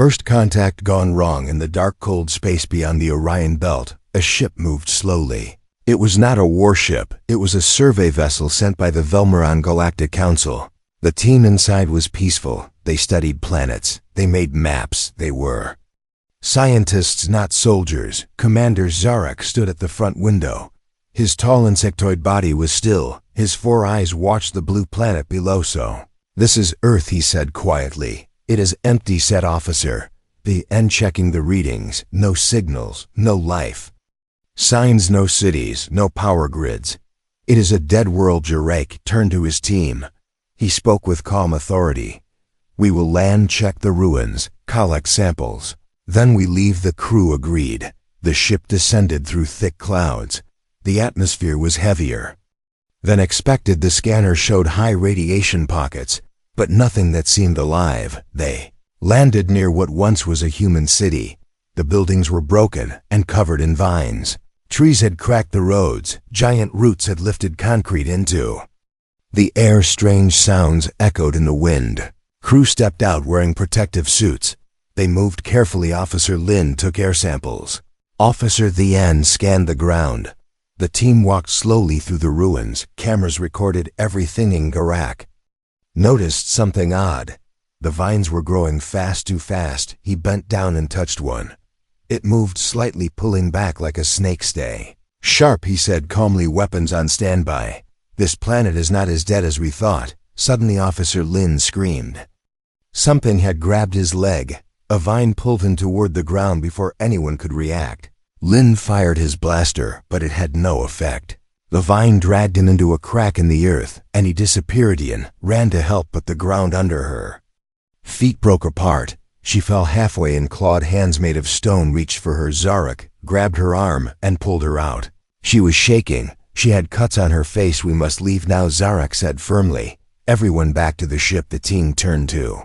First contact gone wrong in the dark cold space beyond the Orion Belt, a ship moved slowly. It was not a warship, it was a survey vessel sent by the Velmaron Galactic Council. The team inside was peaceful. They studied planets. They made maps. They were scientists, not soldiers. Commander Zarak stood at the front window. His tall insectoid body was still. His 4 eyes watched the blue planet below. So, "This is Earth," he said quietly. "It is empty," said Officer. The N checking the readings. No signals, no life. Signs, no cities, no power grids. "It is a dead world." Jarek turned to his team. He spoke with calm authority. "We will land, check the ruins, collect samples. Then we leave." The crew agreed. The ship descended through thick clouds. The atmosphere was heavier than expected. The scanner showed high radiation pockets, but nothing that seemed alive. They landed near what once was a human city. The buildings were broken and covered in vines. Trees had cracked the roads. Giant roots had lifted concrete into the air. Strange sounds echoed in the wind. Crew stepped out wearing protective suits. They moved carefully. Officer Lin took air samples. Officer Thian scanned the ground. The team walked slowly through the ruins. Cameras recorded everything. In Garak noticed something odd. The vines were growing too fast. He bent down and touched one. It moved slightly, pulling back like a snake stay. "Sharp," he said calmly, "weapons on standby. This planet is not as dead as we thought." Suddenly Officer Lin screamed. Something had grabbed his leg. A vine pulled him toward the ground before anyone could react. Lin fired his blaster, but it had no effect. The vine dragged him into a crack in the earth, and he disappeared. Ian ran to help, but the ground under her feet broke apart. She fell halfway, and clawed hands made of stone reached for her. Zarak grabbed her arm and pulled her out. She was shaking. She had cuts on her face. "We must leave now," Zarak said firmly. "Everyone back to the ship." The team turned to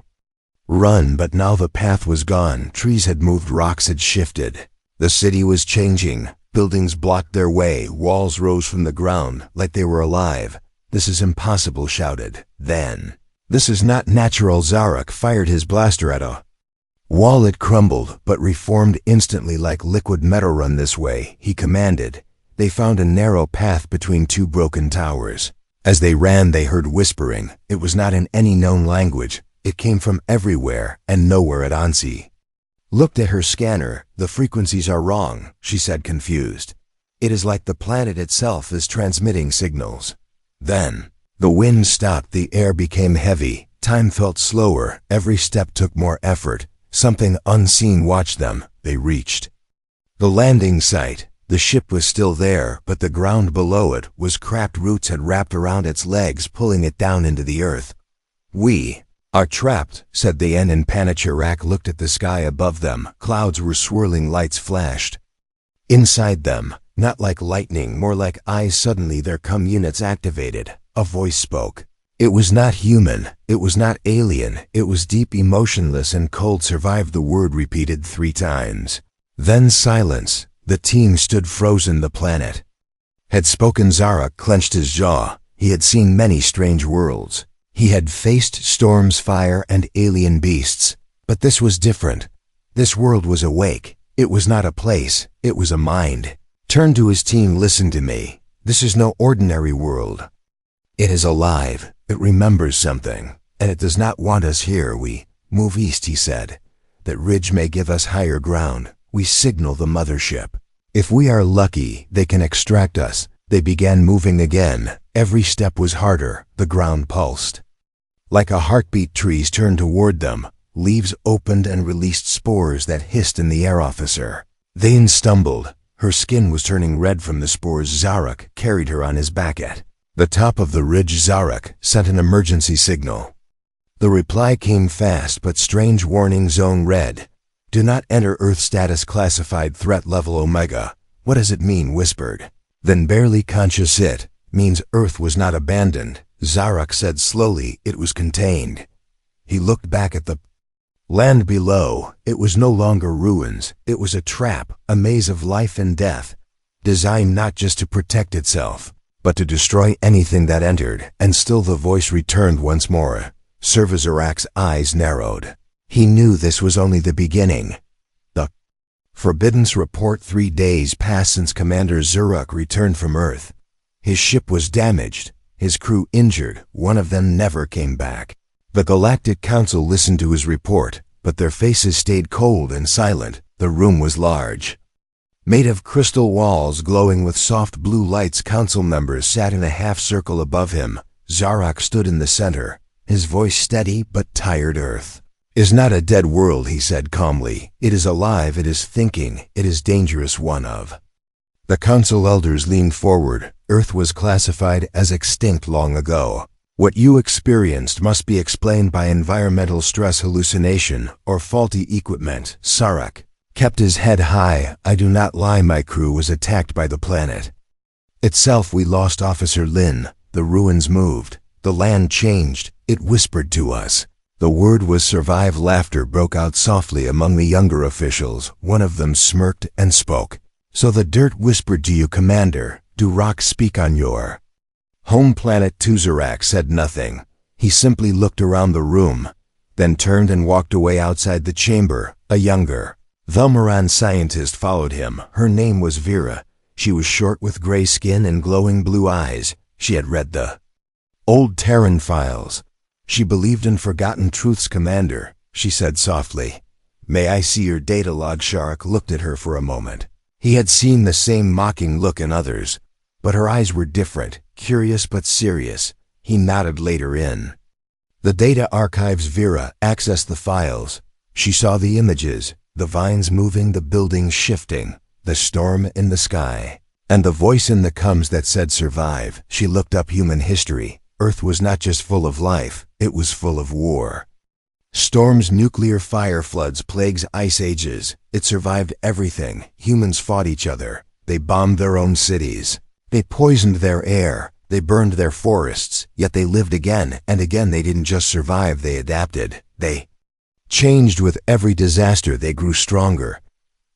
run, but now the path was gone. Trees had moved, rocks had shifted. The city was changing. Buildings blocked their way. Walls rose from the ground like they were alive. "This is impossible," shouted. Then, "This is not natural." Zarak fired his blaster at a wall. It crumbled, but reformed instantly like liquid metal. "Run this way," he commanded. They found a narrow path between 2 broken towers. As they ran, they heard whispering. It was not in any known language. It came from everywhere and nowhere. At Ansi looked at her scanner. "The frequencies are wrong," she said, confused. "It is like the planet itself is transmitting signals." Then, the wind stopped. The air became heavy. Time felt slower. Every step took more effort. Something unseen watched them. They reached the landing site. The ship was still there, but the ground below it was cracked. Roots had wrapped around its legs, pulling it down into the earth. "We are trapped," said the N in panic. Chirac looked at the sky above them. Clouds were swirling, lights flashed inside them, not like lightning, more like eyes. Suddenly their units activated. A voice spoke. It was not human. It was not alien. It was deep, emotionless, and cold. "Survived," the word repeated 3 times. Then silence. The team stood frozen. The planet had spoken. Zarak clenched his jaw. He had seen many strange worlds. He had faced storms, fire, and alien beasts. But this was different. This world was awake. It was not a place. It was a mind. Turned to his team. "Listen to me. This is no ordinary world. It is alive. It remembers something, and it does not want us here. We move east," he said. "That ridge may give us higher ground. We signal the mothership. If we are lucky, they can extract us." They began moving again. Every step was harder. The ground pulsed like a heartbeat. Trees turned toward them. Leaves opened and released spores that hissed in the air. Officer Thane stumbled. Her skin was turning red from the spores. Zarak carried her on his back. At the top of the ridge, Zarak sent an emergency signal. The reply came fast but strange. Warning zone red. "Do not enter Earth. Status classified. Threat level Omega." "What does it mean?" whispered. Then, barely conscious, "It means Earth was not abandoned," Zarak said slowly. "It was contained." He looked back at the land below. It was no longer ruins. It was a trap, a maze of life and death, designed not just to protect itself, but to destroy anything that entered. And still the voice returned once more. Servizarak's eyes narrowed. He knew this was only the beginning. The Forbiddance report: 3 days passed since Commander Zuruk returned from Earth. His ship was damaged, his crew injured, one of them never came back. The Galactic Council listened to his report, but their faces stayed cold and silent. The room was large, made of crystal walls glowing with soft blue lights. Council members sat in a half-circle above him. Zarak stood in the center, his voice steady but tired. Earth is not a dead world, he said calmly. It is alive, it is thinking, it is dangerous. One of the council elders leaned forward. Earth was classified as extinct long ago. What you experienced must be explained by environmental stress, hallucination, or faulty equipment. Zarak kept his head high. I do not lie, my crew was attacked by the planet itself. We lost Officer Lin. The ruins moved. The land changed. It whispered to us. The word was survive. Laughter broke out softly among the younger officials. One of them smirked and spoke. So the dirt whispered to you, Commander. Do rocks speak on your home planet? Tuzarak said nothing. He simply looked around the room, then turned and walked away. Outside the chamber, a younger Velmaran scientist followed him. Her name was Vera. She was short with gray skin and glowing blue eyes. She had read the old Terran files. She believed in forgotten truths. Commander, she said softly, may I see your data log? Sharak looked at her for a moment. He had seen the same mocking look in others, but her eyes were different, curious but serious. He nodded. Later in the data archives, Vera accessed the files. She saw the images, the vines moving, the buildings shifting, the storm in the sky, and the voice in the comms that said survive. She looked up human history. Earth was not just full of life, it was full of war. Storms, nuclear fire, floods, plagues, ice ages. It survived everything. Humans fought each other. They bombed their own cities. They poisoned their air. They burned their forests. Yet they lived again and again. They didn't just survive, they adapted. They changed with every disaster. They grew stronger.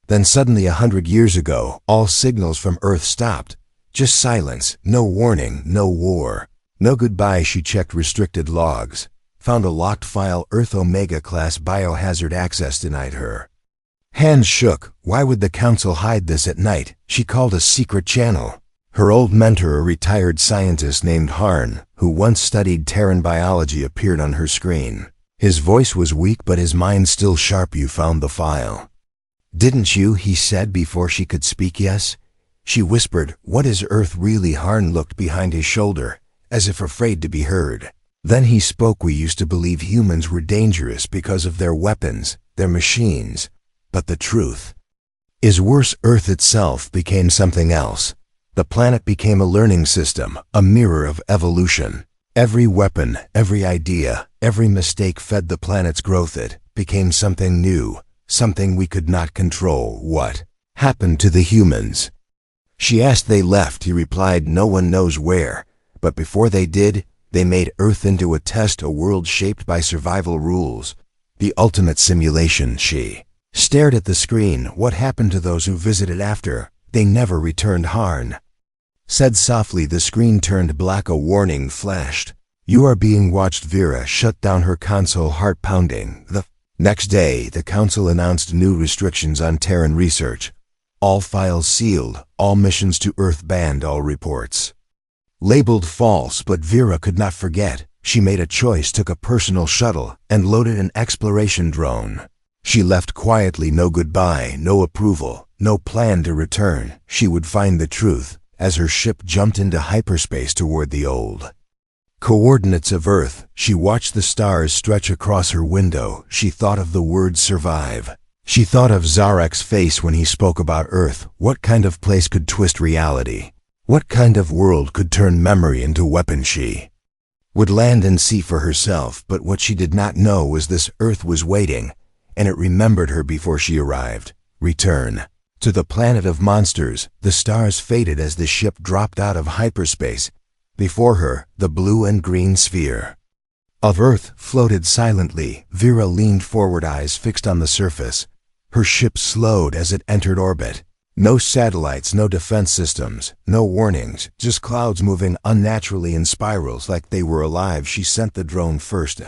Then suddenly, 100 years ago, all signals from Earth stopped. Just silence, no warning, no war, no goodbye. She checked restricted logs, found a locked file. Earth Omega class biohazard access denied her. Hands shook. Why would the council hide this at night? She called a secret channel. Her old mentor, a retired scientist named Harn, who once studied Terran biology, appeared on her screen. His voice was weak but his mind still sharp. You found the file, didn't you? He said before she could speak. Yes. She whispered, what is Earth really? Harn looked behind his shoulder, as if afraid to be heard. Then he spoke. We used to believe humans were dangerous because of their weapons, their machines. But the truth is worse. Earth itself became something else. The planet became a learning system, a mirror of evolution. Every weapon, every idea, every mistake fed the planet's growth. It became something new, something we could not control. What happened to the humans? She asked. They left, he replied. No one knows where. But before they did, they made Earth into a test, a world shaped by survival rules. The ultimate simulation. She stared at the screen. What happened to those who visited after? They never returned. Harn said softly. The screen turned black. A warning flashed. You are being watched. Vera shut down her console, heart pounding. The next day, the council announced new restrictions on Terran research. All files sealed, all missions to Earth banned, all reports labeled false. But Vera could not forget. She made a choice, took a personal shuttle, and loaded an exploration drone. She left quietly. No goodbye, no approval, no plan to return. She would find the truth. As her ship jumped into hyperspace toward the old coordinates of Earth, she watched the stars stretch across her window. She thought of the word survive. She thought of Zarek's face when he spoke about Earth. What kind of place could twist reality? What kind of world could turn memory into weapon? She would land and see for herself. But what she did not know was this: Earth was waiting, and it remembered her before she arrived. Return to the planet of monsters. The stars faded as the ship dropped out of hyperspace. Before her, the blue and green sphere of Earth floated silently. Vera leaned forward, eyes fixed on the surface. Her ship slowed as it entered orbit. No satellites, no defense systems, no warnings, just clouds moving unnaturally in spirals like they were alive. She sent the drone first,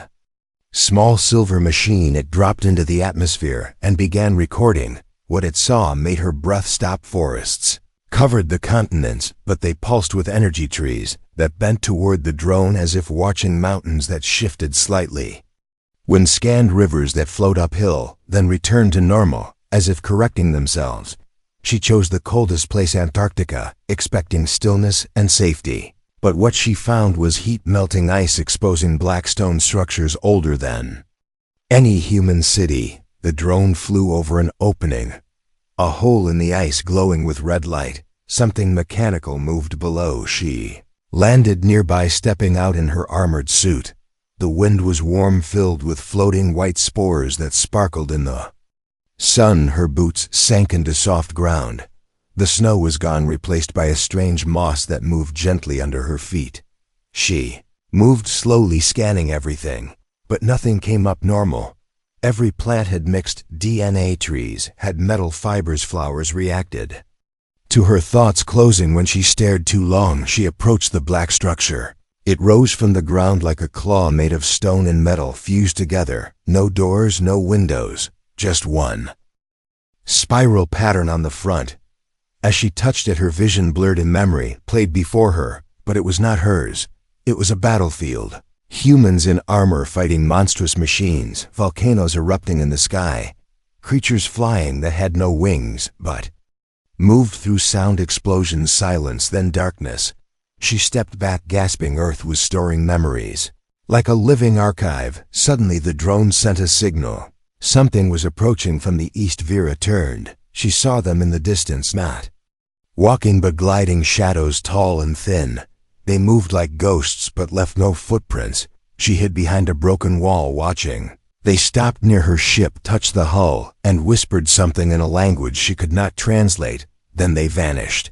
Small silver machine, it dropped into the atmosphere and began recording. What it saw made her breath stop. Forests covered the continents, but they pulsed with energy. Trees that bent toward the drone as if watching mountains that shifted slightly. When scanned, rivers that flowed uphill, then returned to normal, as if correcting themselves. She chose the coldest place, Antarctica, expecting stillness and safety. But what she found was heat, melting ice exposing black stone structures older than any human city. The drone flew over an opening, a hole in the ice glowing with red light. Something mechanical moved below. She landed nearby, stepping out in her armored suit. The wind was warm, filled with floating white spores that sparkled in the sun. Her boots sank into soft ground. The snow was gone, replaced by a strange moss that moved gently under her feet. She moved slowly, scanning everything, but nothing came up normal. Every plant had mixed DNA. Trees had metal fibers. Flowers reacted to her thoughts closing. When she stared too long, she approached the black structure. It rose from the ground like a claw made of stone and metal fused together. No doors, no windows, just one spiral pattern on the front. As she touched it, her vision blurred. A memory played before her, but it was not hers. It was a battlefield. Humans in armor fighting monstrous machines, volcanoes erupting in the sky, creatures flying that had no wings but moved through sound. Explosions, silence, then darkness. She stepped back, gasping. Earth was storing memories like a living archive. Suddenly the drone sent a signal. Something was approaching from the east. Vera turned. She saw them in the distance, not walking but gliding, shadows tall and thin. They moved like ghosts but left no footprints. She hid behind a broken wall, watching. They stopped near her ship, touched the hull, and whispered something in a language she could not translate. Then they vanished.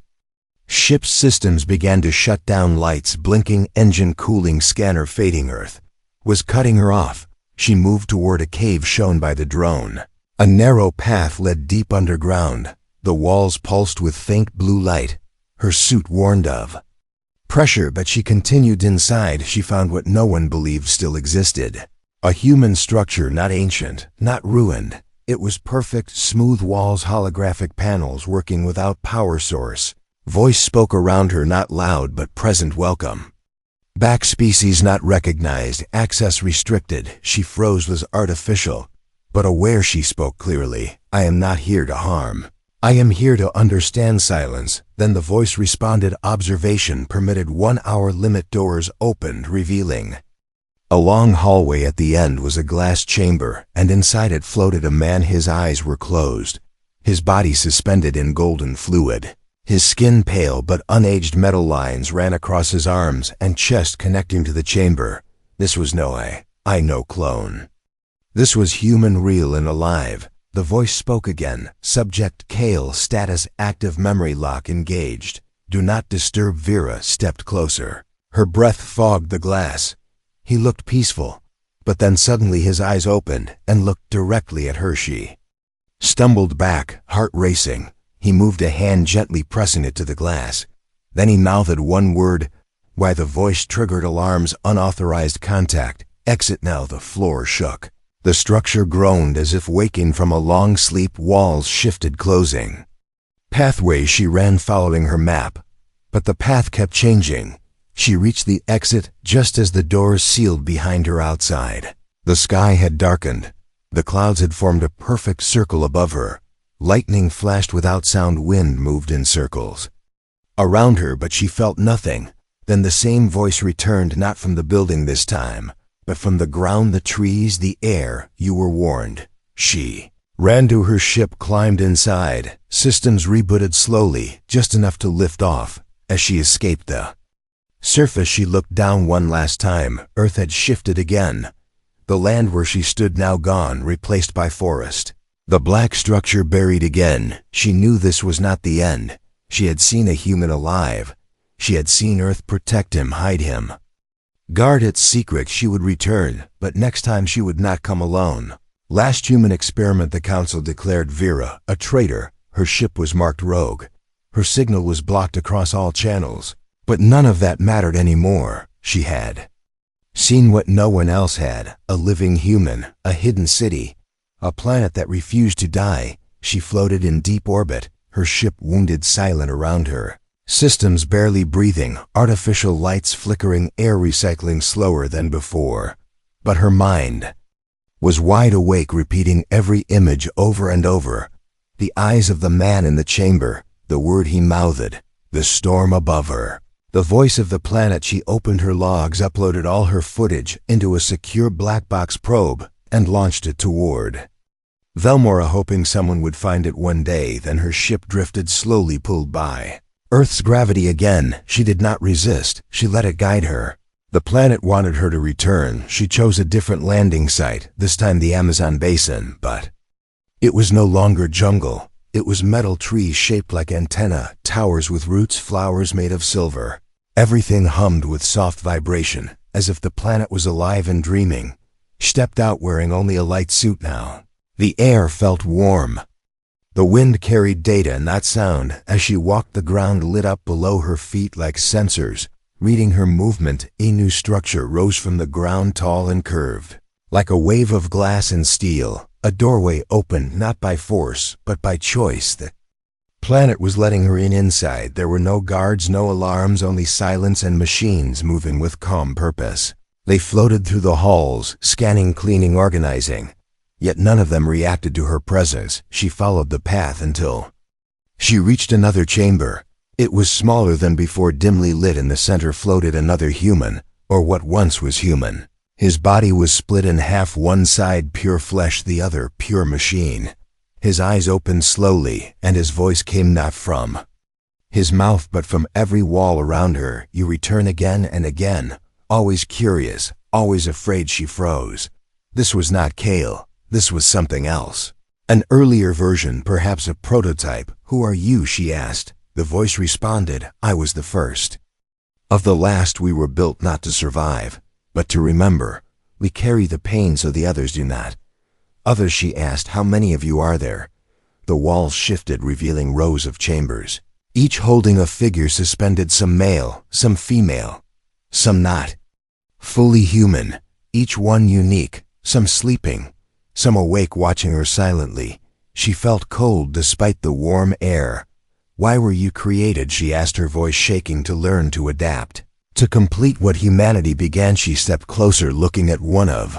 Ship's systems began to shut down. Lights blinking, engine cooling, scanner fading. Earth was cutting her off. She moved toward a cave shown by the drone. A narrow path led deep underground. The walls pulsed with faint blue light. Her suit warned of pressure, but she continued. Inside, she found what no one believed still existed. A human structure, not ancient, not ruined. It was perfect, smooth walls, holographic panels working without power source. Voice spoke around her, not loud but present. Welcome back, species not recognized, access restricted. She froze. Was artificial, but aware. She spoke clearly. I am not here to harm. I am here to understand. Silence. Then the voice responded. Observation permitted. 1 hour limit. Doors opened, revealing a long hallway. At the end was a glass chamber, and inside it floated a man. His eyes were closed, his body suspended in golden fluid. His skin pale but unaged. Metal lines ran across his arms and chest, connecting to the chamber. This was no I know clone. This was human, real and alive. The voice spoke again. Subject Kale, status active, memory lock engaged. Do not disturb. Vera stepped closer. Her breath fogged the glass. He looked peaceful, but then suddenly his eyes opened and looked directly at her. She stumbled back, heart racing. He moved a hand, gently pressing it to the glass. Then he mouthed one word. Why? The voice triggered alarms. Unauthorized contact. Exit now. The floor shook. The structure groaned as if waking from a long sleep. Walls shifted, closing. Pathway. She ran, following her map, but the path kept changing. She reached the exit just as the doors sealed behind her. Outside, the sky had darkened. The clouds had formed a perfect circle above her. Lightning flashed without sound. Wind moved in circles around her, but she felt nothing. Then the same voice returned, not from the building this time, but from the ground, the trees, the air. You were warned. She ran to her ship, climbed inside. Systems rebooted slowly, just enough to lift off. As she escaped the surface, she looked down one last time. Earth had shifted again. The land where she stood now gone, replaced by forest. The black structure buried again. She knew this was not the end. She had seen a human alive. She had seen Earth protect him, hide him, guard its secret. She would return, but next time she would not come alone. Last human experiment, the council declared Vera a traitor. Her ship was marked rogue. Her signal was blocked across all channels. But none of that mattered anymore. She had Seen what no one else had, a living human, a hidden city, a planet that refused to die. She floated in deep orbit, her ship wounded silent around her. Systems barely breathing, artificial lights flickering, air recycling slower than before. But her mind was wide awake, repeating every image over and over. The eyes of the man in the chamber, the word he mouthed, the storm above her. The voice of the planet. She opened her logs, uploaded all her footage into a secure black box probe, and launched it toward Velmora, hoping someone would find it one day. Then her ship drifted slowly, pulled by Earth's gravity again. She did not resist. She let it guide her. The planet wanted her to return. She chose a different landing site, this time the Amazon basin, but it was no longer jungle. It was metal trees shaped like antennae, towers with roots, flowers made of silver. Everything hummed with soft vibration, as if the planet was alive and dreaming. She stepped out wearing only a light suit now. The air felt warm. The wind carried data, not sound. As she walked, the ground lit up below her feet like sensors, reading her movement. A new structure rose from the ground, tall and curved, like a wave of glass and steel. A doorway opened, not by force, but by choice. The planet was letting her in. Inside, there were no guards, no alarms, only silence and machines moving with calm purpose. They floated through the halls, scanning, cleaning, organizing. Yet none of them reacted to her presence. She followed the path until she reached another chamber. It was smaller than before, dimly lit. In the center floated another human, or what once was human. His body was split in half, one side pure flesh, the other pure machine. His eyes opened slowly, and his voice came not from his mouth but from every wall around her. You return again and again, always curious, always afraid. She froze. This was not Kale. This was something else. An earlier version, perhaps a prototype. Who are you? She asked. The voice responded, I was the first of the last. We were built not to survive, but to remember. We carry the pain so the others do not. Others, she asked, how many of you are there? The walls shifted, revealing rows of chambers, each holding a figure suspended, some male, some female, some not fully human, each one unique, some sleeping, some awake, watching her silently. She felt cold despite the warm air. Why were you created? She asked, her voice shaking. To learn, to adapt, to complete what humanity began. She stepped closer, looking at one of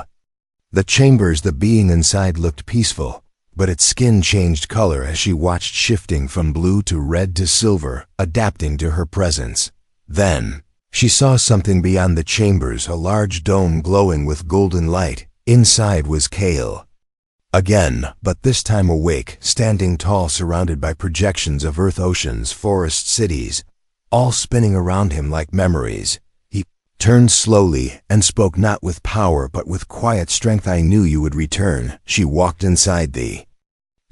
the chambers. The being inside looked peaceful, but its skin changed color as she watched, shifting from blue to red to silver, adapting to her presence. Then she saw something beyond the chambers, a large dome glowing with golden light. Inside was Kale again, but this time awake, standing tall, surrounded by projections of earth, oceans, forests, cities, all spinning around him like memories. He turned slowly and spoke, not with power but with quiet strength. I knew you would return. She walked inside the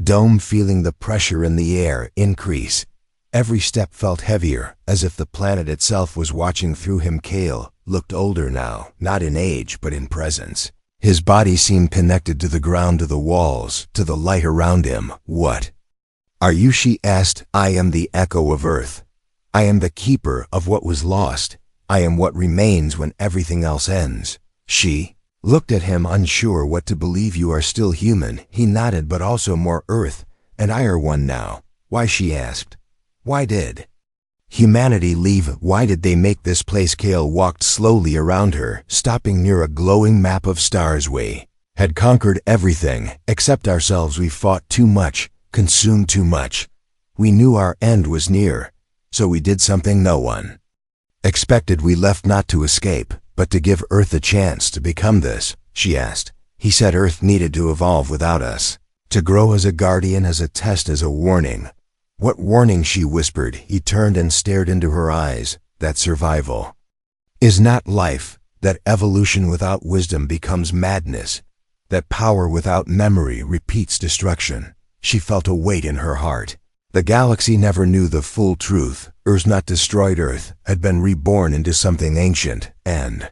dome, feeling the pressure in the air increase. Every step felt heavier, as if the planet itself was watching through him. Kale looked older now, not in age but in presence. His body seemed connected to the ground, to the walls, to the light around him. What are you? She asked. I am the echo of Earth. I am the keeper of what was lost. I am what remains when everything else ends. She looked at him, unsure what to believe. You are still human. He nodded, but also more Earth, and I are one now. Why? She asked. Why did humanity leave? Why did they make this place? Kale walked slowly around her, stopping near a glowing map of stars. We had conquered everything except ourselves. We fought too much, consumed too much. We knew our end was near, so we did something no one expected. We left not to escape, but to give Earth a chance to become this. She asked. He said Earth needed to evolve without us, to grow as a guardian, as a test, as a warning. What warning? She whispered. He turned and stared into her eyes. That survival is not life, that evolution without wisdom becomes madness, that power without memory repeats destruction. She felt a weight in her heart. The galaxy never knew the full truth. Earth's not destroyed. Earth had been reborn into something ancient and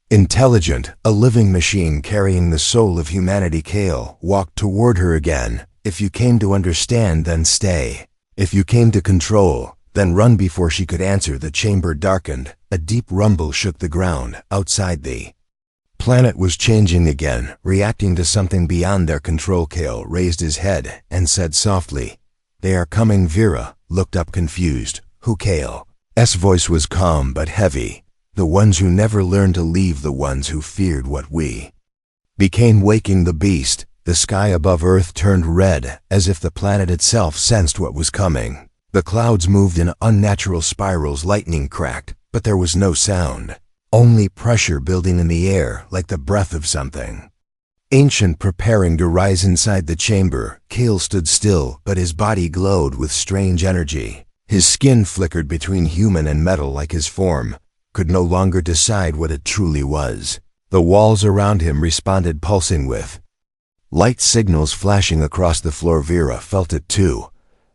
intelligent, a living machine carrying the soul of humanity. Kale walked toward her again. If you came to understand, then stay. If you came to control, then run. Before she could answer, the chamber darkened. A deep rumble shook the ground. Outside, the planet was changing again, reacting to something beyond their control. Kale raised his head and said softly, "They are coming." Vera looked up confused. "Who?" Kale's voice was calm but heavy. "The ones who never learned to leave, the ones who feared what we became." Waking the beast, the sky above Earth turned red, as if the planet itself sensed what was coming. The clouds moved in unnatural spirals, lightning cracked, but there was no sound. Only pressure building in the air, like the breath of something ancient preparing to rise. Inside the chamber, Kale stood still, but his body glowed with strange energy. His skin flickered between human and metal, like his form could no longer decide what it truly was. The walls around him responded, pulsing with light signals flashing across the floor. Vera felt it too,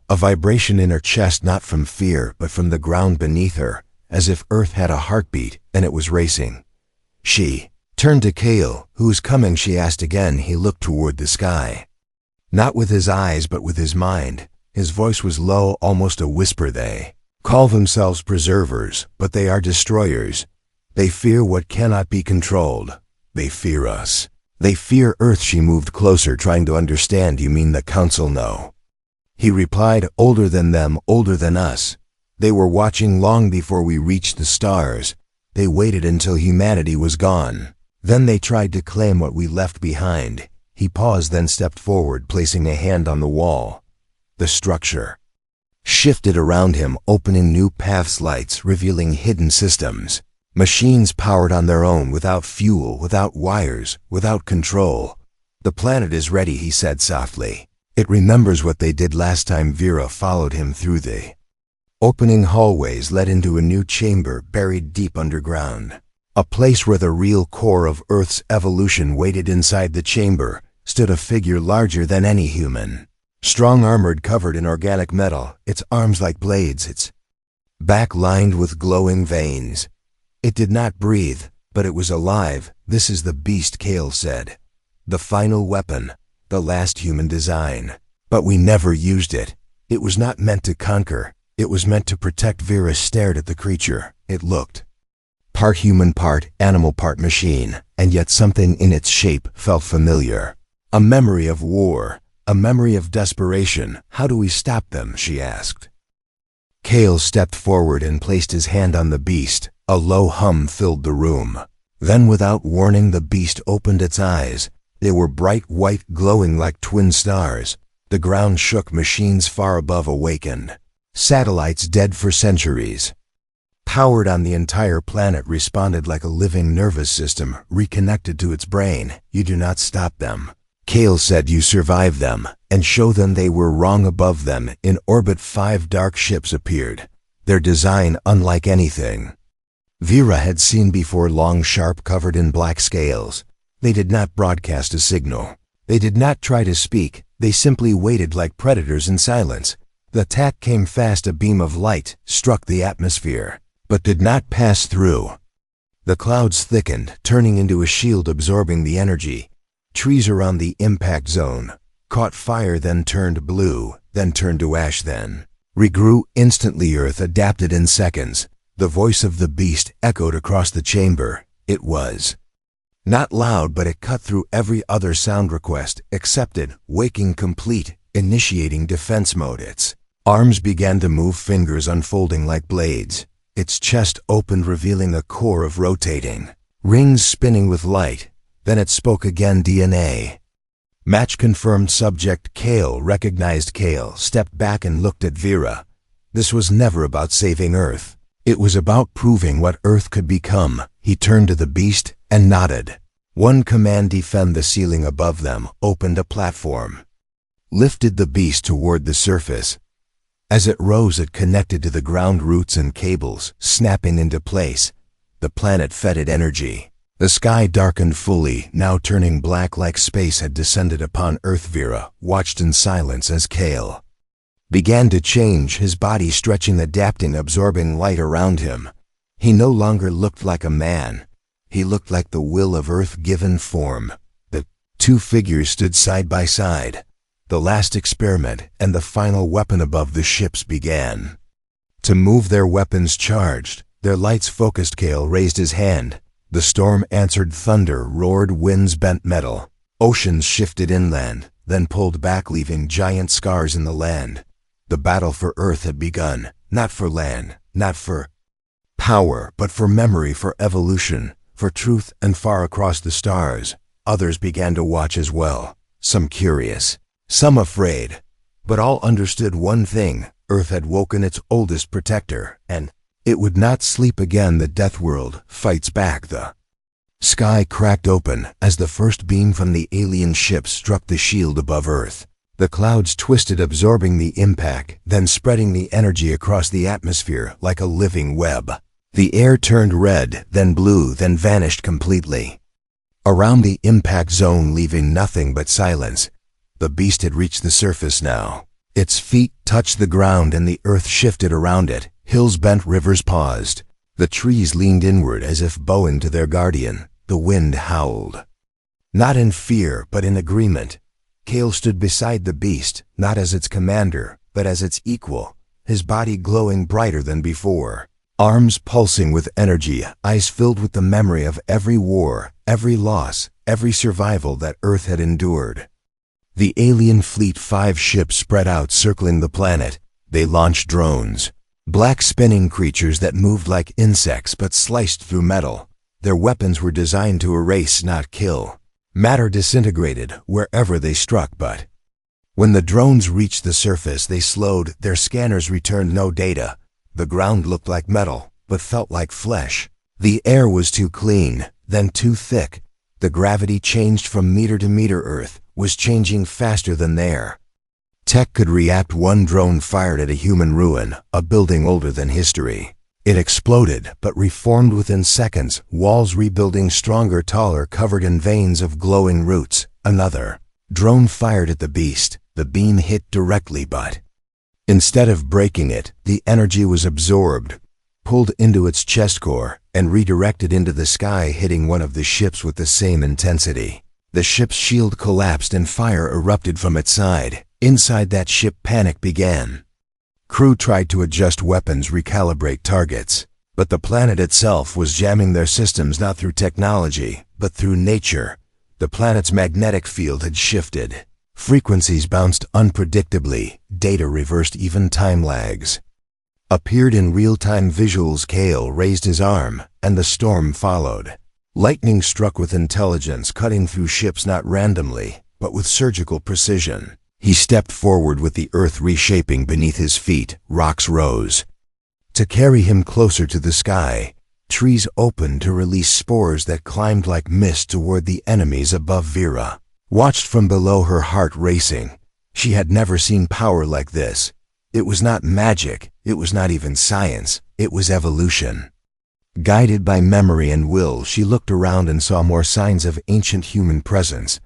a vibration in her chest, not from fear, but from the ground beneath her, as if Earth had a heartbeat and it was racing. She turned to Kale. "Who's coming?" she asked again. He looked toward the sky, not with his eyes but with his mind. His voice was low, almost a whisper. "They call themselves preservers, but they are destroyers. They fear what cannot be controlled. They fear us. They fear Earth." She moved closer, trying to understand. "You mean the Council?" "No," he replied. "Older than them, older than us. They were watching long before we reached the stars. They waited until humanity was gone. Then they tried to claim what we left behind." He paused, then stepped forward, placing a hand on the wall. The structure shifted around him, opening new paths, lights revealing hidden systems. Machines powered on their own, without fuel, without wires, without control. "The planet is ready," he said softly. "It remembers what they did last time." Vera followed him through the opening hallways, led into a new chamber buried deep underground. A place where the real core of Earth's evolution waited. Inside the chamber stood a figure larger than any human. Strong, armored, covered in organic metal, its arms like blades, its back lined with glowing veins. It did not breathe, but it was alive. "This is the beast," Kale said. "The final weapon, the last human design. But we never used it. It was not meant to conquer. It was meant to protect." Vera stared at the creature. It looked part human, part animal, part machine, and yet something in its shape felt familiar. A memory of war, a memory of desperation. "How do we stop them?" she asked. Kale stepped forward and placed his hand on the beast. A low hum filled the room. Then, without warning, the beast opened its eyes. They were bright white, glowing like twin stars. The ground shook. Machines far above awakened. Satellites dead for centuries, powered on the entire planet, responded like a living nervous system, reconnected to its brain. "You do not stop them," Kale said. "You survive them, and show them they were wrong." Above them, in orbit, 5 dark ships appeared, their design unlike anything Vera had seen before. Long, sharp, covered in black scales. They did not broadcast a signal. They did not try to speak. They simply waited like predators in silence. The attack came fast. A beam of light struck the atmosphere, but did not pass through. The clouds thickened, turning into a shield absorbing the energy. Trees around the impact zone caught fire, then turned blue, then turned to ash, then regrew. Instantly, Earth adapted in seconds. The voice of the beast echoed across the chamber. It was not loud, but it cut through every other sound. "Request accepted. Waking complete. Initiating defense mode." Its arms began to move, fingers unfolding like blades. Its chest opened, revealing a core of rotating rings spinning with light. Then it spoke again. "DNA match confirmed." Subject Kale recognized. Kale stepped back and looked at Vera. This was never about saving Earth. It was about proving what Earth could become. He turned to the beast and nodded. One command: defend. The ceiling above them opened. A platform lifted the beast toward the surface. As it rose, it connected to the ground, roots and cables snapping into place. The planet fed it energy. The sky darkened fully, now turning black like space had descended upon Earth. Vera watched in silence as Kale began to change, his body stretching, adapting, absorbing light around him. He no longer looked like a man. He looked like the will of Earth given form. The two figures stood side by side. The last experiment and the final weapon above the ships began to move, their weapons charged, their lights focused. Kale raised his hand. The storm answered thunder, roared, winds bent metal. Oceans shifted inland, then pulled back, leaving giant scars in the land. The battle for Earth had begun, not for land, not for power, but for memory, for evolution, for truth. And far across the stars, others began to watch as well, some curious, some afraid, but all understood one thing: Earth had woken its oldest protector, and it would not sleep again. The Deathworld fights back. The sky cracked open as the first beam from the alien ship struck the shield above Earth. The clouds twisted, absorbing the impact, then spreading the energy across the atmosphere like a living web. The air turned red, then blue, then vanished completely around the impact zone, leaving nothing but silence. The beast had reached the surface now. Its feet touched the ground and the earth shifted around it. Hills bent, rivers paused. The trees leaned inward as if bowing to their guardian. The wind howled, not in fear, but in agreement. Kale stood beside the beast, not as its commander, but as its equal, his body glowing brighter than before. Arms pulsing with energy, eyes filled with the memory of every war, every loss, every survival that Earth had endured. The alien fleet, 5 ships spread out, circling the planet. They launched drones, black spinning creatures that moved like insects but sliced through metal. Their weapons were designed to erase, not kill. Matter disintegrated wherever they struck, but when the drones reached the surface, they slowed. Their scanners returned no data. The ground looked like metal, but felt like flesh. The air was too clean, then too thick. The gravity changed from meter to meter. Earth was changing faster than their tech could react. One drone fired at a human ruin, a building older than history. It exploded, but reformed within seconds, walls rebuilding, stronger, taller, covered in veins of glowing roots. Another drone fired at the beast. The beam hit directly, but instead of breaking it, the energy was absorbed, pulled into its chest core, and redirected into the sky, hitting one of the ships with the same intensity. The ship's shield collapsed and fire erupted from its side. Inside that ship, panic began. Crew tried to adjust weapons, recalibrate targets, but the planet itself was jamming their systems, not through technology, but through nature. The planet's magnetic field had shifted. Frequencies bounced unpredictably. Data reversed, even time lags appeared in real-time visuals. Kale raised his arm, and the storm followed. Lightning struck with intelligence, cutting through ships not randomly, but with surgical precision. He stepped forward with the earth reshaping beneath his feet. Rocks rose to carry him closer to the sky. Trees opened to release spores that climbed like mist toward the enemies above. Vera watched from below, her heart racing. She had never seen power like this. It was not magic, it was not even science, it was evolution. Guided by memory and will, she looked around and saw more signs of ancient human presence.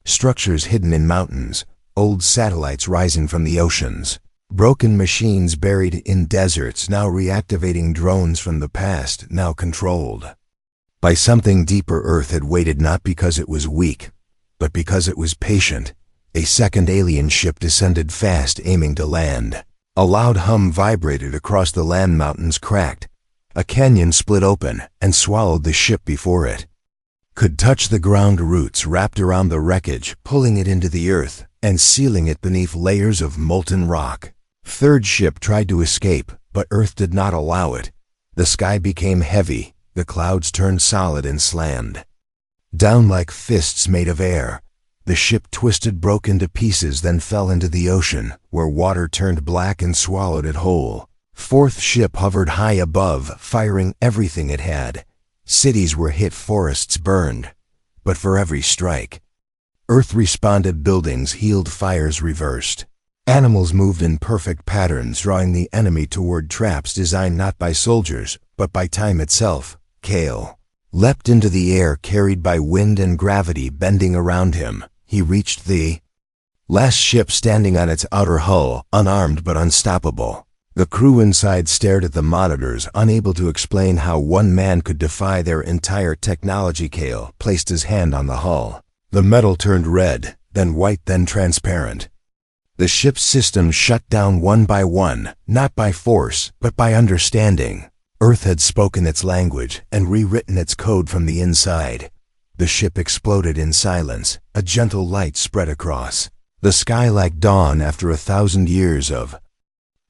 Structures hidden in mountains, old satellites rising from the oceans, broken machines buried in deserts, now reactivating, drones from the past, now controlled by something deeper. Earth had waited, not because it was weak, but because it was patient. A second alien ship descended fast, aiming to land. A loud hum vibrated across the land. Mountains cracked. A canyon split open and swallowed the ship before it could touch the ground. Roots wrapped around the wreckage, pulling it into the earth and sealing it beneath layers of molten rock. Third ship tried to escape, but Earth did not allow it. The sky became heavy. The clouds turned solid and slammed down like fists made of air. The ship twisted, broke into pieces, then fell into the ocean, where water turned black and swallowed it whole. Fourth ship hovered high above, firing everything it had. Cities were hit, forests burned. But for every strike, Earth responded. Buildings healed, fires reversed. Animals moved in perfect patterns, drawing the enemy toward traps designed not by soldiers, but by time itself. Kale leapt into the air, carried by wind and gravity bending around him. He reached the last ship, standing on its outer hull, unarmed but unstoppable. The crew inside stared at the monitors, unable to explain how one man could defy their entire technology. Kale placed his hand on the hull. The metal turned red, then white, then transparent. The ship's systems shut down one by one, not by force, but by understanding. Earth had spoken its language and rewritten its code from the inside. The ship exploded in silence. A gentle light spread across the sky like dawn after 1,000 years of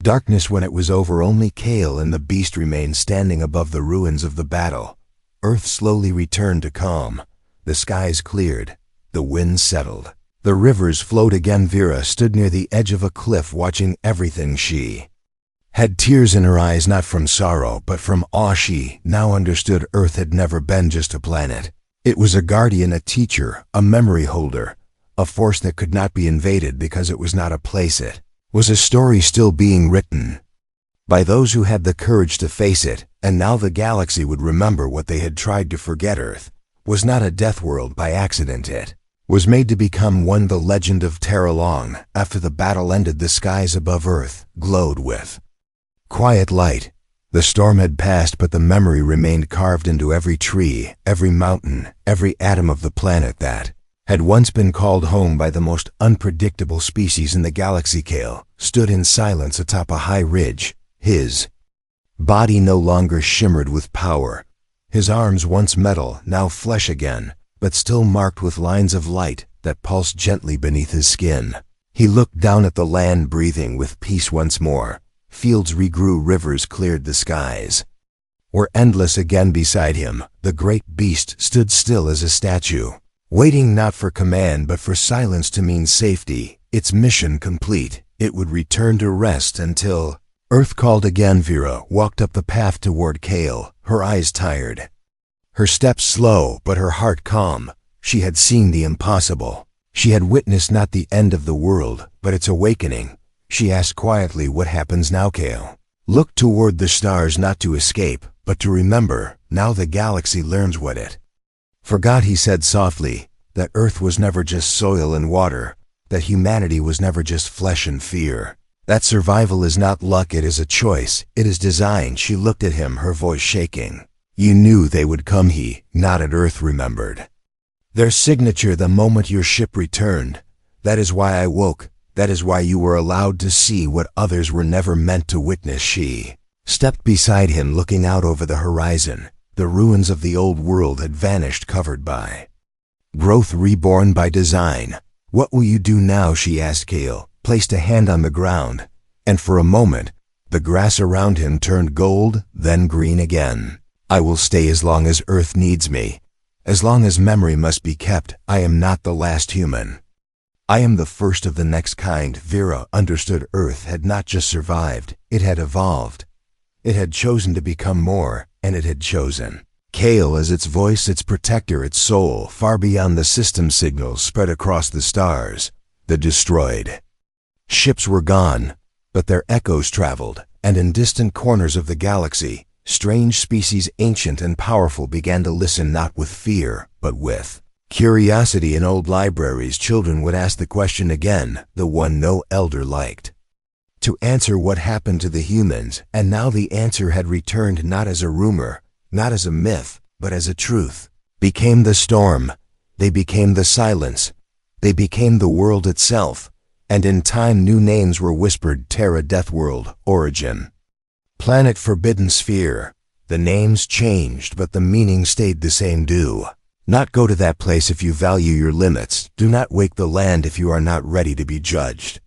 darkness. When it was over, only Kale and the beast remained standing above the ruins of the battle. Earth slowly returned to calm. The skies cleared. The winds settled. The rivers flowed again. Vera stood near the edge of a cliff, watching everything. She had tears in her eyes, not from sorrow, but from awe. She now understood Earth had never been just a planet. It was a guardian, a teacher, a memory holder, a force that could not be invaded because it was not a place. It was a story still being written by those who had the courage to face it, and now the galaxy would remember what they had tried to forget. Earth was not a death world by accident. It was made to become one. The legend of Terra. Long after the battle ended, the skies above Earth glowed with quiet light. The storm had passed, but the memory remained carved into every tree, every mountain, every atom of the planet that had once been called home by the most unpredictable species in the galaxy. Kale stood in silence atop a high ridge. His body no longer shimmered with power. His arms, once metal, now flesh again, but still marked with lines of light that pulsed gently beneath his skin. He looked down at the land, breathing with peace once more. Fields regrew, rivers cleared, the skies were endless again. Beside him, the great beast stood still as a statue, waiting not for command but for silence to mean safety. Its mission complete, it would return to rest until Earth called again. Vera walked up the path toward Kale, her eyes tired, her steps slow, but her heart calm. She had seen the impossible. She had witnessed not the end of the world, but its awakening. She asked quietly, "What happens now?" Kale looked toward the stars, not to escape, but to remember. Now the galaxy learns what it forgot. He said softly that Earth was never just soil and water, that humanity was never just flesh and fear, that survival is not luck, it is a choice, it is design. She looked at him, her voice shaking. "You knew they would come," he nodded. "Earth remembered their signature the moment your ship returned. That is why I woke. That is why you were allowed to see what others were never meant to witness." She stepped beside him, looking out over the horizon. The ruins of the old world had vanished, covered by growth, reborn by design. "What will you do now?" she asked. Kale placed a hand on the ground, and for a moment, the grass around him turned gold, then green again. "I will stay as long as Earth needs me. As long as memory must be kept. I am not the last human. I am the first of the next kind." Vera understood Earth had not just survived, it had evolved. It had chosen to become more, and it had chosen Kale as its voice, its protector, its soul. Far beyond the system signals spread across the stars, the destroyed ships were gone, but their echoes traveled, and in distant corners of the galaxy, strange species, ancient and powerful, began to listen, not with fear, but with curiosity. In old libraries, children would ask the question again, the one no elder liked to answer: what happened to the humans? And now the answer had returned, not as a rumor, not as a myth, but as a truth. Became the storm. They became the silence. They became the world itself. And in time, new names were whispered: Terra, Deathworld, Origin, Planet, Forbidden Sphere. The names changed, but the meaning stayed the same. Do not go to that place if you value your limits. Do not wake the land if you are not ready to be judged.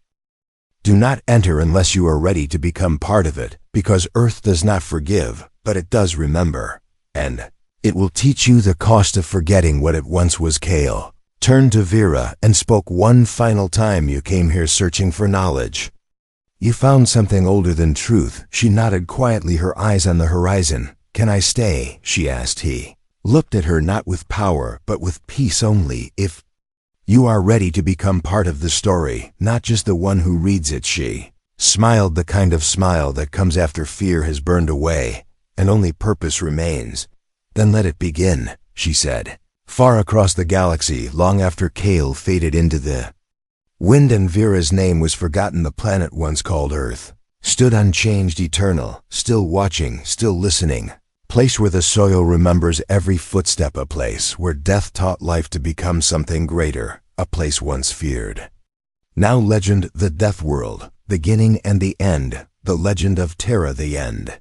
Do not enter unless you are ready to become part of it, because Earth does not forgive, but it does remember. And it will teach you the cost of forgetting what it once was. Kale turned to Vera and spoke one final time. "You came here searching for knowledge. You found something older than truth." She nodded quietly, her eyes on the horizon. "Can I stay?" she asked. He looked at her, not with power, but with peace. "Only if you are ready to become part of the story, not just the one who reads it." She smiled, the kind of smile that comes after fear has burned away, and only purpose remains. "Then let it begin," she said. Far across the galaxy, long after Kale faded into the wind and Vera's name was forgotten, the planet once called Earth stood unchanged, eternal, still watching, still listening. Place where the soil remembers every footstep, a place where death taught life to become something greater, a place once feared. Now legend, the Deathworld, beginning and the end, the legend of Terra, the end.